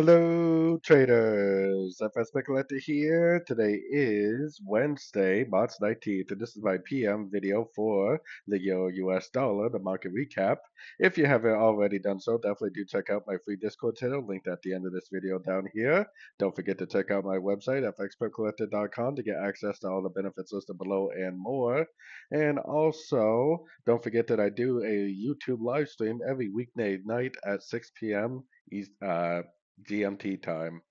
Hello, traders. FX Pip Collector here. Today is Wednesday, March 19th, and this is my PM video for the Euro US dollar, the market recap. If you haven't already done so, definitely do check out my free Discord channel linked at the end of this video down here. Don't forget to check out my website, fxpipcollector.com, to get access to all the benefits listed below and more. And also, don't forget that I do a YouTube live stream every weekday night at 6 p.m. GMT time.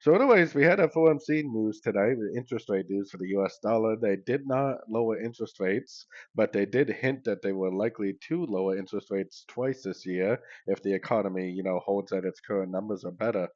So, anyways, we had FOMC news today, the interest rate news for the US dollar. They did not lower interest rates, but they did hint that they were likely to lower interest rates twice this year if the economy, holds at its current numbers or better.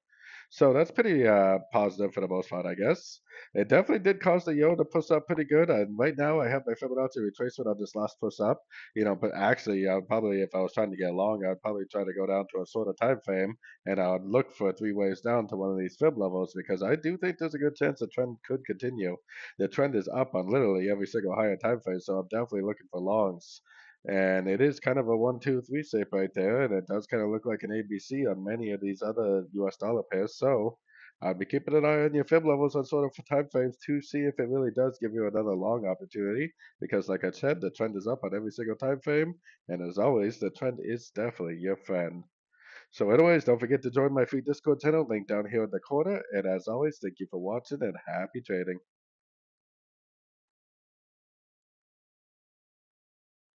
So that's pretty positive for the most part, I guess. It definitely did cause the euro to push up pretty good. And right now, I have my Fibonacci retracement on this last push up. But actually, I would probably, if I was trying to get long, I'd probably try to go down to a shorter time frame, and I would look for three ways down to one of these fib levels because I do think there's a good chance the trend could continue. The trend is up on literally every single higher time frame, so I'm definitely looking for longs. And it is kind of a 1, 2, 3 shape right there, and it does kind of look like an ABC on many of these other US dollar pairs. So I'll be keeping an eye on your fib levels on sort of for time frames to see if it really does give you another long opportunity. Because, like I said, the trend is up on every single time frame, and as always, the trend is definitely your friend. So, anyways, don't forget to join my free Discord channel, link down here in the corner. And as always, thank you for watching and happy trading.